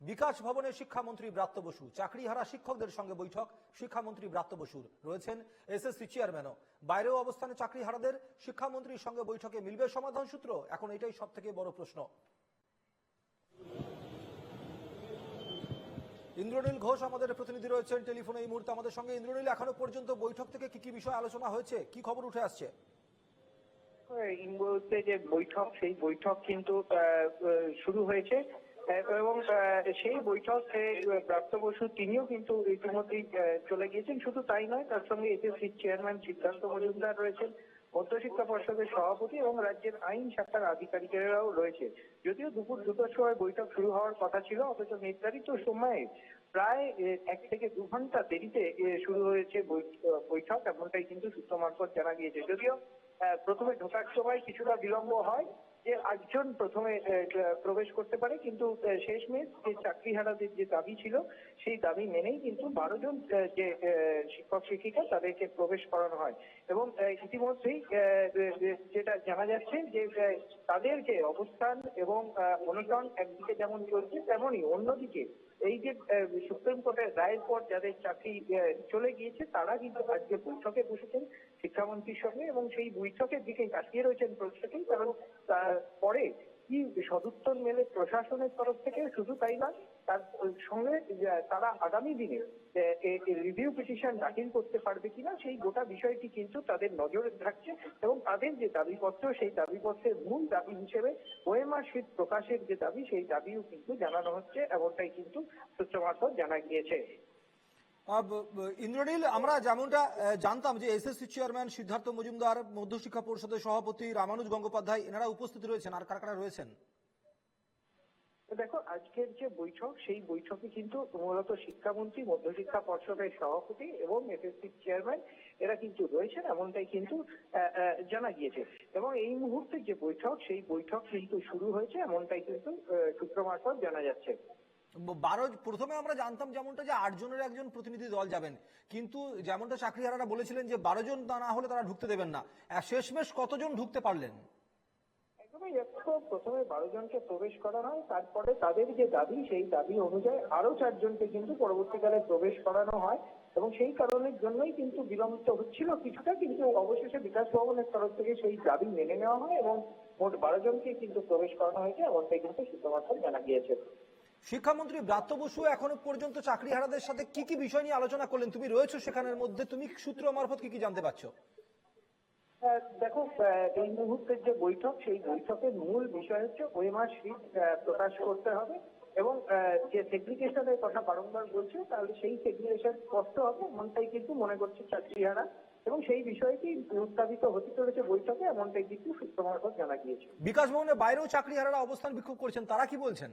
বিকাশ ভবনে শিক্ষামন্ত্রী ব্রাত্য বসু, চাকরিহারা শিক্ষকদের সঙ্গে বৈঠক শিক্ষামন্ত্রী ব্রাত্য বসুর, রয়েছেন এসএসসি চেয়ারম্যানও। বাইরেও অবস্থানে চাকরিহারাদের শিক্ষামন্ত্রীর সঙ্গে বৈঠকে মিলবে সমাধান সূত্র? এখন এটাই সব থেকে বড় প্রশ্ন। ইন্দ্রনীল ঘোষ আমাদের প্রতিনিধি রয়েছেন টেলিফোনে এই মুহূর্তে আমাদের সঙ্গে। ইন্দ্রনীল, এখনো পর্যন্ত বৈঠক থেকে কি কি বিষয় আলোচনা হয়েছে, কি খবর উঠে আসছে? এই মুহূর্তে যে বৈঠক, সেই বৈঠক কিন্তু শুরু হয়েছে এবং সেই বৈঠকে ব্রাত্য বসু তিনিও কিন্তু ইতিমধ্যেই চলে গিয়েছেন। শুধু তাই নয়, তার সঙ্গে এসএসসি চেয়ারম্যান সিদ্ধার্থ মজুমদার রয়েছেন, মধ্যশিক্ষা পর্ষদের সভাপতি এবং রাজ্যের আইন শাখার আধিকারিকেরাও রয়েছে। যদিও দুপুর 2টার সময় বৈঠক শুরু হওয়ার কথা ছিল, অথচ নির্ধারিত সময়ে প্রায় 1 থেকে 2 ঘন্টা দেরিতে শুরু হয়েছে বৈঠক, এমনটাই কিন্তু সূত্র মারফত জানা গিয়েছে। যদিও প্রথমে ঢোকার সময় কিছুটা বিলম্ব হয়, যে 8 জন প্রথমে প্রবেশ করতে পারে, কিন্তু শেষমেশ যে চাকরিহারাদের যে দাবি ছিল সেই দাবি মেনেই কিন্তু 12 জন যে শিক্ষক শিক্ষিকা তাদেরকে প্রবেশ করানো হয়। এবং ইতিমধ্যেই যেটা জানা যাচ্ছে যে তাদের যে অবস্থান এবং অনশন একদিকে যেমন চলছে, তেমনই অন্যদিকে এই যে সুপ্রিম কোর্টের রায়ের পর যাদের চাকরি চলে গিয়েছে তারা কিন্তু আজকে বৈঠকে বসেছেন শিক্ষামন্ত্রীর সঙ্গে, এবং সেই বৈঠকের দিকে তাকিয়ে রয়েছেন প্রত্যেকেই। কারণ পরে কি সদুত্তর মেলে প্রশাসনের তরফ থেকে, শুধু তাই না, তার সঙ্গে তারা আগামী দিনে রিভিউ পিটিশন দাখিল করতে পারবে কিনা সেই গোটা বিষয়টি কিন্তু তাদের নজরে থাকছে। এবং তাদের যে দাবিপত্র, সেই দাবিপত্রের মূল দাবি হিসেবে ওএমআর শীট প্রকাশের যে দাবি, সেই দাবিও কিন্তু জানানো হচ্ছে, এমনটাই কিন্তু সূত্র মারফত জানা গিয়েছে। ইন্দ্রনীল, আমরা যেমনটা জানতাম যে এসএসসি চেয়ারম্যান সিদ্ধার্থ মজুমদার, মধ্যশিক্ষা পরিষদের সভাপতি রামানুজ গঙ্গোপাধ্যায়, এনারা উপস্থিত রয়েছেন। আর কারা কারা রয়েছেন? দেখো, আজকের যে বৈঠক, সেই বৈঠকে কিন্তু মূলত শিক্ষামন্ত্রী, মধ্যশিক্ষা পর্ষদের সভাপতি এবং এসএসসি চেয়ারম্যান এরা কিন্তু রয়েছেন, এমনটাই কিন্তু জানা গিয়েছে। এবং এই মুহূর্তে যে বৈঠক, সেই বৈঠক কিন্তু শুরু হয়েছে, এমনটাই কিন্তু সূত্র মারফত জানা যাচ্ছে। প্রথমে আমরা জানতাম যেমনটা যে 8 জনের একজন প্রতিনিধি দল যাবেন, কিন্তু যেমনটা চাকরিহারারা বলেছিলেন যে 12 জন না হলে তারা ঢুকতে দেবেন না। শেষমেশ কতজন ঢুকতে পারলেন? প্রথমে 12 জনকে প্রবেশ করানো হয়, তারপরে তাদের যে দাবি, সেই দাবি অনুযায়ী আরো 4 জনকে কিন্তু পরবর্তীকালে প্রবেশ করানো হয়। এবং সেই কারণের জন্যই কিন্তু বিলম্ব হচ্ছিল কিছুটা, কিন্তু অবশেষে বিকাশ ভবনের তরফ থেকে সেই দাবি মেনে নেওয়া হয় এবং মোট 12 জনকে কিন্তু প্রবেশ করানো হয়েছে, এমনটাই কিন্তু সূত্র মারফত জানা গিয়েছে। শিক্ষামন্ত্রী ব্রাত্য বসু এখনো পর্যন্ত চাকরিহারাদের সাথে কি কি বিষয় নিয়ে আলোচনা করলেন? তুমি রয়েছো সেখানের মধ্যে, তুমি সূত্র মারফত কি কি জানতে পারছো? দেখো, এই মুহূর্তের যে বৈঠক, সেই বৈঠকের মূল বিষয় হচ্ছে ওএমআর শীট প্রকাশ করতে হবে এবং যে সেগ্রিগেশনের কথা বারংবার বলছে, তাহলে সেই সেগ্রিগেশন স্পষ্ট হবে, এমনটাই কিন্তু মনে করছে চাকরিহারা। এবং সেই বিষয়টি উত্থাপিত হতে চলেছে বৈঠকে, এমনটাই কিন্তু সূত্র মারফত জানা গিয়েছে। বিকাশ ভবনের বাইরেও চাকরিহারারা অবস্থান বিক্ষোভ করছেন, তারা কি বলছেন?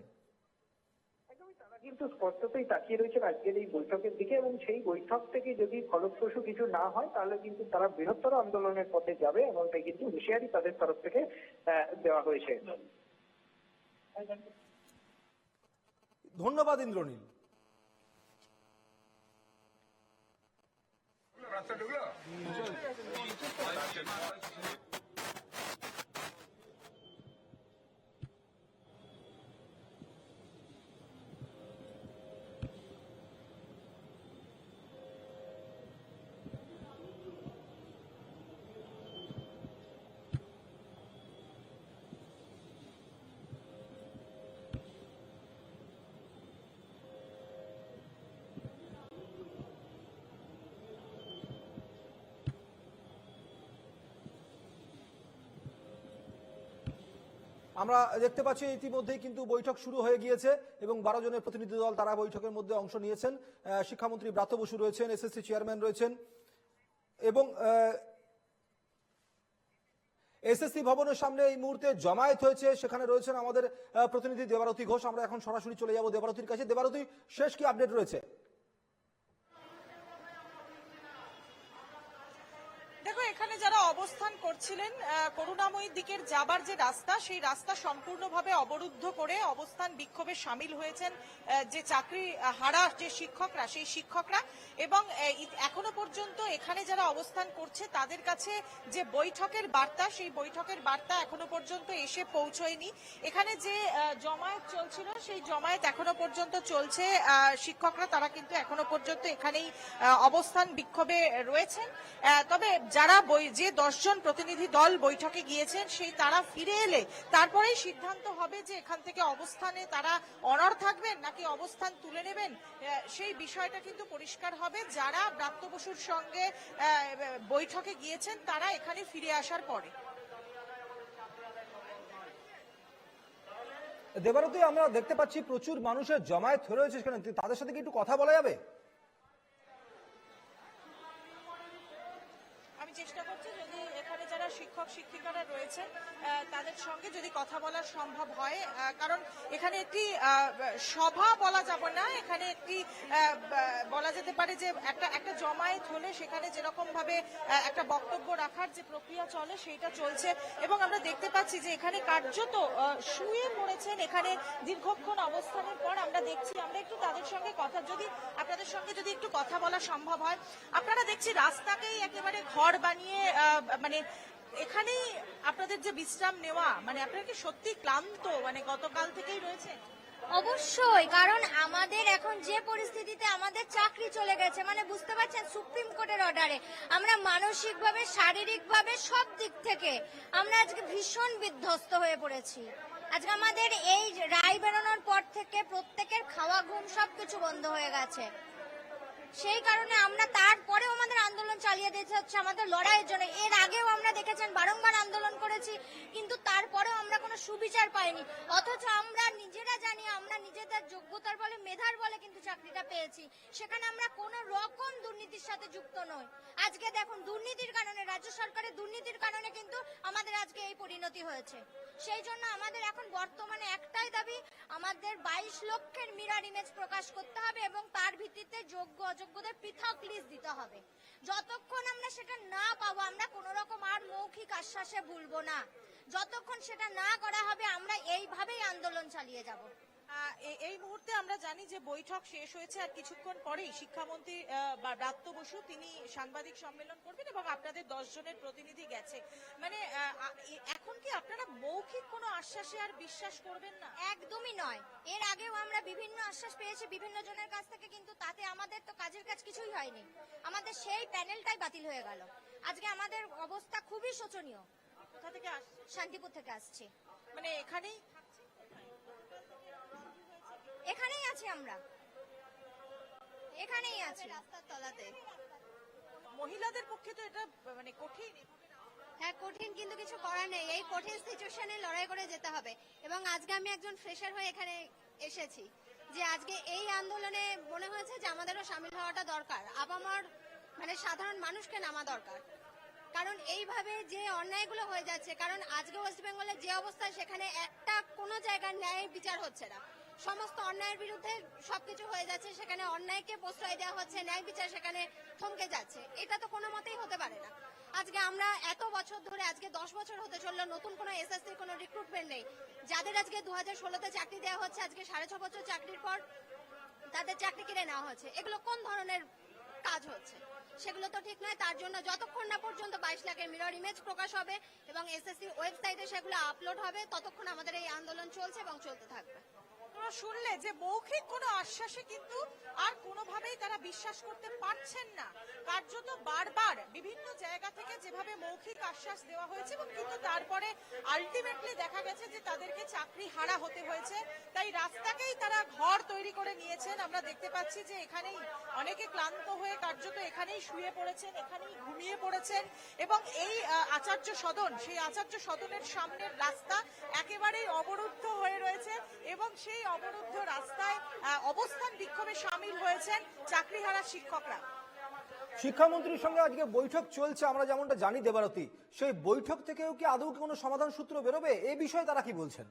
কিন্তু স্পষ্টতই তাকিয়ে রয়েছেন আজকের এই বৈঠকের দিকে, এবং সেই বৈঠক থেকে যদি ফলপ্রসূ কিছু না হয় তাহলে কিন্তু তারা বৃহত্তর আন্দোলনের পথে যাবে, এমনটাই কিন্তু হুঁশিয়ারি তাদের তরফ থেকে দেওয়া হয়েছে। ধন্যবাদ ইন্দ্রনীল। আমরা দেখতে পাচ্ছি ইতিমধ্যেই কিন্তু বৈঠক শুরু হয়ে গিয়েছে এবং 12 জনের প্রতিনিধি দল তারা বৈঠকের মধ্যে অংশ নিয়েছেন। শিক্ষামন্ত্রী ব্রাত্য বসু রয়েছেন, এসএসসি চেয়ারম্যান রয়েছেন এবং এসএসসি ভবনের সামনে এই মুহূর্তে জমায়েত হয়েছে, সেখানে রয়েছেন আমাদের প্রতিনিধি দেবারতী ঘোষ। আমরা এখন সরাসরি চলে যাব দেবারতীর কাছে। দেবারতী, শেষ কি আপডেট রয়েছে? দেখো, এখানে যারা অবস্থান করছিলেন করুণাময়ীর দিকের যাবার যে রাস্তা, সেই রাস্তা সম্পূর্ণভাবে অবরুদ্ধ করে অবস্থান বিক্ষোভে সামিল হয়েছেন যে চাকরি হারা যে শিক্ষকরা, সেই শিক্ষকরা। এবং এখনো পর্যন্ত এখানে যারা অবস্থান করছে তাদের কাছে যে বৈঠকের বার্তা, সেই বৈঠকের বার্তা এখনো পর্যন্ত এসে পৌঁছয়নি। এখানে যে জমায়েত চলছিল, সেই জমায়েত এখনো পর্যন্ত চলছে। শিক্ষকরা তারা কিন্তু এখনো পর্যন্ত এখানেই অবস্থান বিক্ষোভে রয়েছেন। তবে যারা যে 10 জন প্রতিনিধি দল বৈঠকে গিয়েছেন, সেই তারা ফিরে এলে তারপরেই সিদ্ধান্ত হবে যে এখান থেকে অবস্থানে তারা অনড় থাকবেন নাকি অবস্থান তুলে নেবেন। সেই বিষয়টা কিন্তু পরিষ্কার হবে যারা ব্রাত্য বসুর সঙ্গে বৈঠকে গিয়েছেন তারা এখানে ফিরে আসার পরে। দেবারতী, আমরা দেখতে পাচ্ছি প্রচুর মানুষের জমায়েত হয়ে রয়েছে সেখানে, তাদের সাথে কি একটু কথা বলা যাবে? আমি চেষ্টা করছি যদি এখানে যারা শিক্ষক শিক্ষিকারা রয়েছেন তাদের সঙ্গে যদি কথা বলা সম্ভব হয়, কারণ এখানে একটি সভা বলা যাবে না, এখানে একটি বলা যেতে পারে যে একটা জমায়েত হলে সেখানে যেরকম ভাবে একটা বক্তব্য রাখার যে প্রক্রিয়া চলে সেইটা চলছে। এবং আমরা দেখতে পাচ্ছি যে এখানে কার্যত শুয়ে পড়েছেন এখানে দীর্ঘক্ষণ অবস্থানের পর। আমরা দেখছি, আমরা একটু তাদের সঙ্গে আপনাদের সঙ্গে যদি একটু কথা বলা সম্ভব হয়। আপনারা দেখছি রাস্তাকেই একেবারে ঘর বানিয়ে মানে এখানেই আপনাদের যে বিশ্রাম নেওয়া, মানে আপনারা কি সত্যি ক্লান্ত, মানে গতকাল থেকেই রয়েছে? অবশ্যই, কারণ আমাদের এখন যে পরিস্থিতিতে আমাদের চাকরি চলে গেছে, মানে বুঝতে পারছেন সুপ্রিম কোর্টের অর্ডারে আমরা মানসিকভাবে শারীরিকভাবে সব দিক থেকে আমরা আজকে ভীষণ বিধ্বস্ত হয়ে পড়েছি। আজকে আমাদের এই রায় বেরোনোর পর থেকে প্রত্যেকের খাওয়া ঘুম সবকিছু বন্ধ হয়ে গেছে। সেই কারণে আমরা তারপরেও আমাদের আন্দোলন চালিয়ে যেতে হচ্ছে আমাদের লড়াইয়ের জন্য। এর আগেও আমরা দেখেছেন বারংবার আন্দোলন করেছি, কিন্তু তারপরেও আমরা কোনো সুবিচার পাইনি। অথচ আমরা নিজেরা জানি আমরা নিজেদের যোগ্যতার বলে, মেধার বলে কিন্তু চাকরিটা পেয়েছি। সেখানে আমরা কোনো রকম দুর্নীতির সাথে যুক্ত নই। আজকে দেখুন দুর্নীতির কারণে, রাজ্য সরকারের দুর্নীতির কারণে কিন্তু আমাদের আজকে এই পরিণতি হয়েছে। সেই জন্য আমাদের এখন বর্তমানে একটাই দাবি, আমাদের 22 লক্ষের মিরর ইমেজ প্রকাশ করতে হবে এবং তার ভিত্তিতে যোগ্য অযোগ্যদের পৃথক লিস্ট দিতে হবে। যতক্ষণ আমরা সেটা না পাবো আমরা কোন রকম আর মৌখিক আশ্বাসে ভুলবো না। যতক্ষণ সেটা না করা হবে আমরা এইভাবেই আন্দোলন চালিয়ে যাব। এই মুহূর্তে আমরা জানি যে বৈঠক শেষ হয়েছে, আর কিছুক্ষণ পরেই শিক্ষামন্ত্রী ব্রাত্য বসু তিনি সাংবাদিক সম্মেলন করবেন এবং আপনাদের 10 জনের প্রতিনিধি গেছে। মানে এখন কি আপনারা মৌখিক কোনো আশ্বাসে আর বিশ্বাস করবেন না? একদমই নয়। এর আগেও আমরা বিভিন্ন আশ্বাস পেয়েছি বিভিন্ন জনের কাছ থেকে, কিন্তু তাতে আমাদের তো কাজের কাজ কিছুই হয়নি। আমাদের সেই প্যানেলটাই বাতিল হয়ে গেল। আজকে আমাদের অবস্থা খুবই শোচনীয়। কোথা থেকে আসছে? শান্তিপুর থেকে আসছি। মানে এখানেই আছি আমরা, এখানেই আছি রাস্তার তলাতে। মহিলাদের পক্ষে তো এটা মানে কঠিন। হ্যাঁ কঠিন, কিন্তু কিছু করার নেই। এই কঠিন সিচুয়েশনে লড়াই করে যেতে হবে। এবং আজকে আমি একজন ফ্রেশার হয়ে এখানে এসেছি, যে আজকে এই আন্দোলনে মনে হয়েছে যে আমাদেরও সামিল হওয়াটা দরকার। আপামর মানে সাধারণ মানুষকে নামা দরকার, কারণ এইভাবে যে অন্যায়গুলো হয়ে যাচ্ছে। কারণ আজকে ওয়েস্ট বেঙ্গলের যে অবস্থা, সেখানে একটা কোনো জায়গায় ন্যায় বিচার হচ্ছে না। সমস্ত অন্যায়ের বিরুদ্ধে সবকিছু হয়ে যাচ্ছে, সেখানে অন্যায়কে প্রশ্রয় দেওয়া হচ্ছে, ন্যায় বিচার সেখানে থমকে যাচ্ছে। এটা তো কোনো মতেই হতে পারে না। আজকে আমরা এত বছর ধরে, আজকে 10 বছর হতে চললো, নতুন কোনো এসএসসির কোনো রিক্রুটমেন্ট নেই। যাদের আজকে 2016তে চাকরি দেওয়া হচ্ছে, আজকে 6.5 বছর চাকরির পর তাদের চাকরি কিনে নেওয়া হচ্ছে। এগুলো কোন ধরনের কাজ হচ্ছে? সেগুলো তো ঠিক নয়। তার জন্য যতক্ষণ না পর্যন্ত 22 লাখের মিরর ইমেজ প্রকাশ হবে এবং এসএসসি ওয়েবসাইটে সেগুলো আপলোড হবে, ততক্ষণ আমাদের এই আন্দোলন চলছে এবং চলতে থাকবে। শুনলে যে মৌখিক কোনো আশ্বাসে কিন্তু আর কোনোভাবেই তারা বিশ্বাস করতে পারছেন না। কার্যত বারবার বিভিন্ন জায়গা থেকে যেভাবে মৌখিক আশ্বাস দেওয়া হয়েছে এবং কিন্তু তারপরে আলটিমেটলি দেখা গেছে যে তাদেরকে চাকরি হারা হতে হয়েছে। তাই রাস্তাকেই তারা ঘর তৈরি করে নিয়েছেন। আমরা দেখতে পাচ্ছি যে এখানেই অনেকে ক্লান্ত হয়ে কার্যত এখানেই শুয়ে পড়েছেন, এখানেই ঘুমিয়ে পড়েছেন। এবং এই আচার্য সদন, সেই আচার্য সদনের সামনের রাস্তা একেবারেই অবরুদ্ধ হয়ে রয়েছে এবং সেই অবরুদ্ধ রাস্তায় অবস্থান বিক্ষোভে সামিল হয়েছেন চাকরিহারা শিক্ষকরা। শিক্ষামন্ত্রীর সঙ্গে আজকে বৈঠক চলছে, আমরা যেমনটা জানি দেবারতী, সেই বৈঠক থেকেও কি আদৌ কোনো সমাধান সূত্র বেরোবে? এই বিষয়ে তারা কি বলছেন?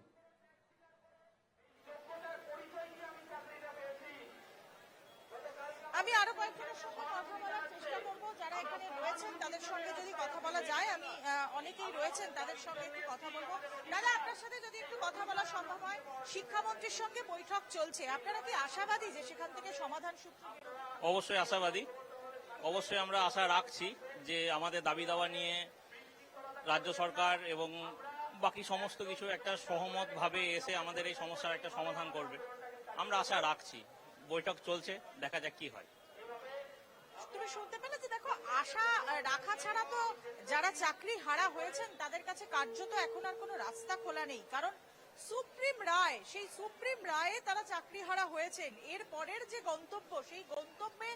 আমি আরো কয়েকজনের সঙ্গে কথা বলার চেষ্টা করবো যারা এখানে রয়েছে। রয়েছেন তাদের সঙ্গে যদি কথা বলা যায়, আমি অনেকেই রয়েছেন তাদের সঙ্গে একটু কথা বলবো। দাদা, আপনার সাথে যদি একটু কথা বলা সম্ভব হয়, শিক্ষামন্ত্রীর সঙ্গে বৈঠক চলছে, আপনারা কি আশাবাদী যে সেখান থেকে সমাধান সূত্র বেরোবে? অবশ্যই আশাবাদী। অবশ্যই আমরা আশা রাখছি যে আমাদের দাবি দাওয়া নিয়ে রাজ্য সরকার এবং বাকি সমস্ত কিছু একটা সহমত ভাবে এসে আমাদের এই সমস্যার একটা সমাধান করবে। আমরা আশা রাখছি, বৈঠক চলছে, দেখা যাক কি হয়। তুমি শুনতে পেলে যে দেখো, আশা রাখা ছাড়া তো যারা চাকরি হারা হয়েছেন তাদের কাছে কার্যত এখন আর কোনো রাস্তা খোলা নেই, কারণ সুপ্রিম রায়, সেই সুপ্রিম রায়ে তারা চাকরি হারা হয়েছেন। এর পরের যে গন্তব্য, সেই গন্তব্যে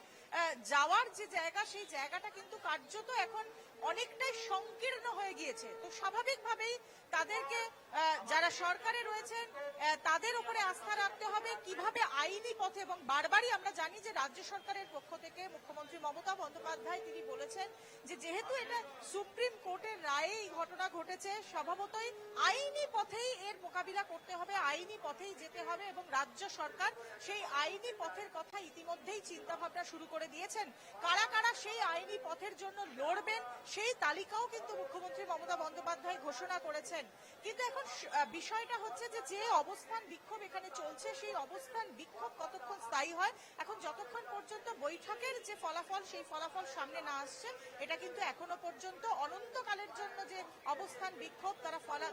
যাওয়ার যে জায়গা, সেই জায়গাটা কিন্তু কার্যত এখন অনেকটাই সংকীর্ণ হয়ে গিয়েছে। তো স্বাভাবিকভাবেই তাদেরকে, যারা সরকারে রয়েছেন তাদের উপরে আস্থা রাখতে হবে কিভাবে আইনি পথে। এবং বারবারই আমরা জানি যে রাজ্য সরকারের পক্ষ থেকে মুখ্যমন্ত্রী মমতা বন্দ্যোপাধ্যায় তিনি বলেছেন যে যেহেতু এটা সুপ্রিম কোর্টের রায়ে এই ঘটনা ঘটেছে, স্বভাবতই আইনি পথেই এর মোকাবিলা করতে হবে, আইনি পথেই যেতে হবে। এবং রাজ্য সরকার সেই আইনি পথের কথা ইতিমধ্যেই চিন্তা ভাবনা শুরু করে দিয়েছেন। কারা কারা সেই আইনি পথের জন্য লড়বেন সেই তালিকাও কিন্তু মুখ্যমন্ত্রী মমতা বন্দ্যোপাধ্যায় ঘোষণা করেছেন। কিন্তু এখন বিষয়টা হচ্ছে যে যে অবস্থান বিক্ষোভ এখানে চলছে, সেই অবস্থান বিক্ষোভ কতক্ষণ স্থায়ী হয়। এখন যতক্ষণ পর্যন্ত বৈঠকের যে ফলাফল, সেই ফলাফল সামনে না আসছে, এটা কিন্তু এখনো পর্যন্ত অনন্তকালের জন্য যে অবস্থান বিক্ষোভ,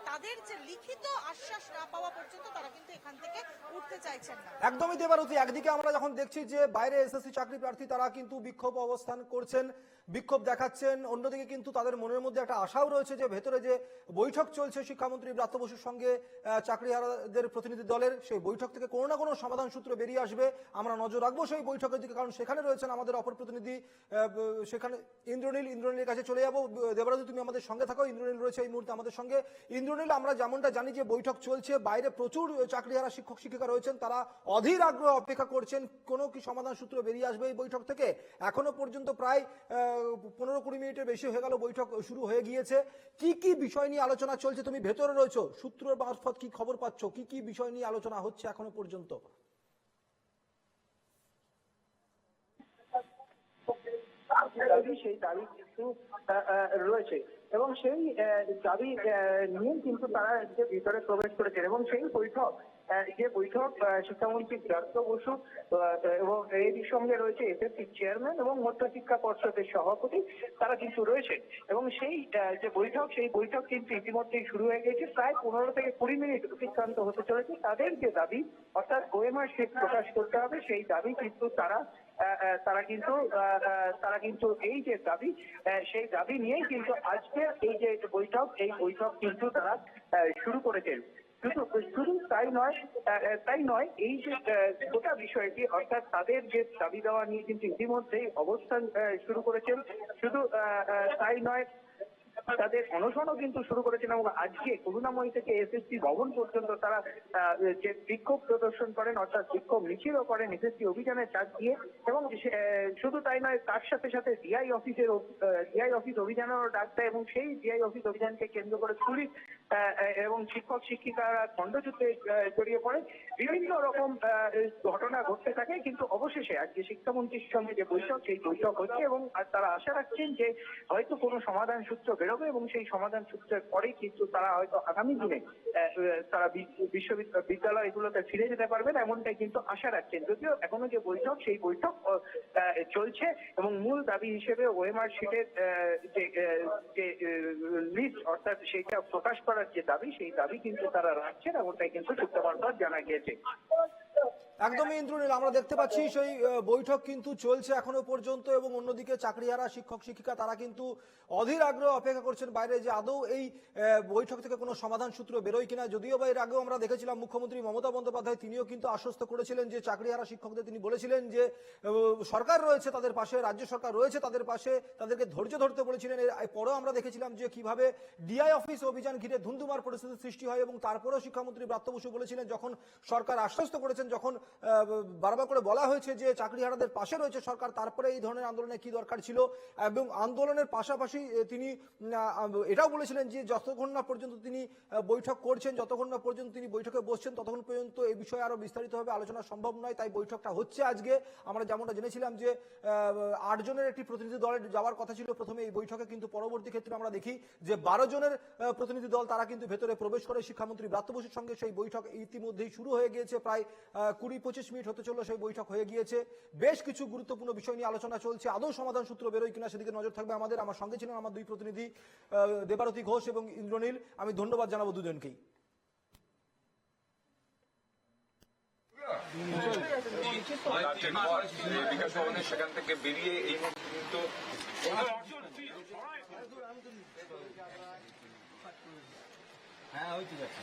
তাদের যে লিখিত আশ্বাস না পাওয়া পর্যন্ত তারা কিন্তু এখান থেকে উঠতে চাইছেন না। একদমই দেবারতী, একদিকে আমরা যখন দেখছি যে বাইরে এসএসসি চাকরি প্রার্থী তারা কিন্তু বিক্ষোভ অবস্থান করছেন, বিক্ষোভ দেখাচ্ছেন, অন্যদিকে কিন্তু তাদের মনের মধ্যে একটা আশাও রয়েছে যে ভেতরে যে বৈঠক চলছে শিক্ষামন্ত্রী ব্রাত্য বসুর সঙ্গে চাকরিহারাদের প্রতিনিধি দলের, সেই বৈঠক থেকে কোনো না কোনো সমাধান সূত্র বেরিয়ে আসবে। আমরা নজর রাখবো সেই বৈঠকের দিকে, কারণ সেখানে রয়েছেন আমাদের অপর প্রতিনিধি, সেখানে ইন্দ্রনীলের কাছে চলে যাবো। দেবারতী, তুমি আমাদের সঙ্গে থাকো, ইন্দ্রনীল রয়েছে এই মুহূর্তে আমাদের সঙ্গে। ইন্দ্রনীল, আমরা যেমনটা জানি যে বৈঠক চলছে, বাইরে প্রচুর চাকরিহারা শিক্ষক শিক্ষিকা রয়েছেন, তারা অধীর আগ্রহ অপেক্ষা করছেন কোনো কি সমাধান সূত্র বেরিয়ে আসবে এই বৈঠক থেকে। এখনো পর্যন্ত প্রায় 15-20 মিনিটের বেশি হয়ে গেল বৈঠক শুরু হয়ে গিয়েছে। কি কি বিষয় নিয়ে আলোচনা চলছে? তুমি ভেতরে রয়েছো, সূত্রের মারফত কি খবর পাচ্ছ, কি কি বিষয় নিয়ে আলোচনা হচ্ছে এখনো পর্যন্ত? সেই দাবি কিন্তু রয়েছে এবং সেই দাবি নিয়ে কিন্তু তারা যে ভিতরে প্রবেশ করেছেন। এবং সেই বৈঠক, যে বৈঠক শিক্ষামন্ত্রী ব্রাত্য বসু এবং এর সঙ্গে রয়েছে এসএসসি চেয়ারম্যান এবং মধ্যশিক্ষা পর্ষদের সভাপতি, তারা কিন্তু রয়েছে। এবং সেই যে বৈঠক, সেই বৈঠক কিন্তু ইতিমধ্যেই শুরু হয়ে গেছে। প্রায় 15 থেকে 20 মিনিট অতিক্রান্ত হতে চলেছে। তাদের যে দাবি, অর্থাৎ ওএমআর শিট প্রকাশ করতে হবে, সেই দাবি কিন্তু তারা কিন্তু এই যে দাবি, সেই দাবি নিয়েই কিন্তু আজকে এই যে বৈঠক, এই বৈঠক কিন্তু তারা শুরু করেছেন। শুধু তাই নয়, এই যে গোটা বিষয়টি, অর্থাৎ তাদের যে দাবি দেওয়া নিয়ে কিন্তু ইতিমধ্যেই অবস্থান শুরু করেছেন। শুধু তাই নয়, তাদের অনশনও কিন্তু শুরু করেছেন। এবং আজকে করুণাময়ী থেকে এসএসসি ভবন পর্যন্ত তারা যে বিক্ষোভ প্রদর্শন করেন, অর্থাৎ বিক্ষোভ মিছিলও করেন এসএসসি অভিযানের ডাক দিয়ে। এবং শুধু তাই নয়, তার সাথে সাথে ডিআই অফিস অভিযানেরও ডাক দেয়। এবং সেই ডিআই অফিস অভিযানকে কেন্দ্র করে পুলিশ এবং শিক্ষক শিক্ষিকারা খণ্ডযুদ্ধে জড়িয়ে পড়ে। বিভিন্ন রকম ঘটনা ঘটতে থাকে। কিন্তু অবশেষে আজকে শিক্ষামন্ত্রীর সঙ্গে যে বৈঠক, সেই বৈঠক হচ্ছে এবং তারা আশা রাখছেন যে হয়তো কোনো সমাধান সূত্র বেরোবে এবং সেই সমাধান সূত্রের পরেই কিন্তু তারা হয়তো আগামী দিনে তারা বিশ্ববিদ্যালয় এগুলোতে ফিরে যেতে পারবেন, এমনটাই কিন্তু আশা রাখছেন। যদিও এখনো যে বৈঠক, সেই বৈঠক চলছে এবং মূল দাবি হিসেবে ওএমআর শিটের যে লিস্ট, অর্থাৎ সেইটা প্রকাশ করার যে দাবি, সেই দাবি কিন্তু তারা রাখছেন, এমনটাই কিন্তু সূত্র মারফত জানা গিয়েছে। একদমই ইন্দ্রনীল, আমরা দেখতে পাচ্ছি সেই বৈঠক কিন্তু চলছে এখনো পর্যন্ত। এবং অন্যদিকে চাকরিহারা শিক্ষক শিক্ষিকা তারা কিন্তু অধীর আগ্রহ অপেক্ষা করছেন বাইরে যে আদৌ এই বৈঠক থেকে কোনো সমাধান সূত্র বেরোয় কিনা। যদিও বা এর আগেও আমরা দেখেছিলাম মুখ্যমন্ত্রী মমতা বন্দ্যোপাধ্যায় তিনিও কিন্তু আশ্বস্ত করেছিলেন যে চাকরিহারা শিক্ষকদের, তিনি বলেছিলেন যে সরকার রয়েছে তাদের পাশে, রাজ্য সরকার রয়েছে তাদের পাশে, তাদেরকে ধৈর্য ধরতে বলেছিলেন। এর পরেও আমরা দেখেছিলাম যে কিভাবে ডিআই অফিস অভিযান ঘিরে ধুন্ধুমার পরিস্থিতির সৃষ্টি হয়। এবং তারপরেও শিক্ষামন্ত্রী ব্রাত্য বসু বলেছিলেন, যখন সরকার আশ্বস্ত করেছে করেছেন, যখন বারবার করে বলা হয়েছে যে চাকরিহারাদের পাশে রয়েছে সরকার, তারপরে এই ধরনের আন্দোলনে কি দরকার ছিল, এবং আন্দোলনের পাশাপাশি তিনি এটাও বলেছিলেন যে যতক্ষণ না পর্যন্ত তিনি বৈঠক করছেন, যতক্ষণ না পর্যন্ত তিনি বৈঠকে বসছেন, ততক্ষণ পর্যন্ত এই বিষয়ে আরো বিস্তারিতভাবে আলোচনা সম্ভব নয়। তাই বৈঠকটা হচ্ছে আজকে। আমরা যেমনটা জেনেছিলাম যে 8 জনের একটি প্রতিনিধি দলের যাওয়ার কথা ছিল প্রথমে এই বৈঠকে, কিন্তু পরবর্তী ক্ষেত্রে আমরা দেখি যে 12 জনের প্রতিনিধি দল তারা কিন্তু ভেতরে প্রবেশ করে। শিক্ষামন্ত্রী ব্রাত্য বসুর সঙ্গে সেই বৈঠক ইতিমধ্যেই শুরু হয়ে গিয়েছে, প্রায় 20-25 মিনিট হতে চললো সেই বৈঠক হয়ে গিয়েছে। বেশ কিছু গুরুত্বপূর্ণ বিষয় নিয়ে আলোচনা চলছে, আদৌ সমাধান সূত্র বেরোয় কিনা সেদিকে নজর থাকবে আমাদের। আমার সঙ্গে ছিলেন আমার দুই প্রতিনিধি দেবারতী ঘোষ এবং ইন্দ্রনীল। আমি ধন্যবাদ জানাবো দুজনকেই। বিকাশ ভবনের সেখান থেকে বেরিয়ে এই মুহূর্তে কিন্তু হ্যাঁ ওই ঠিক আছে।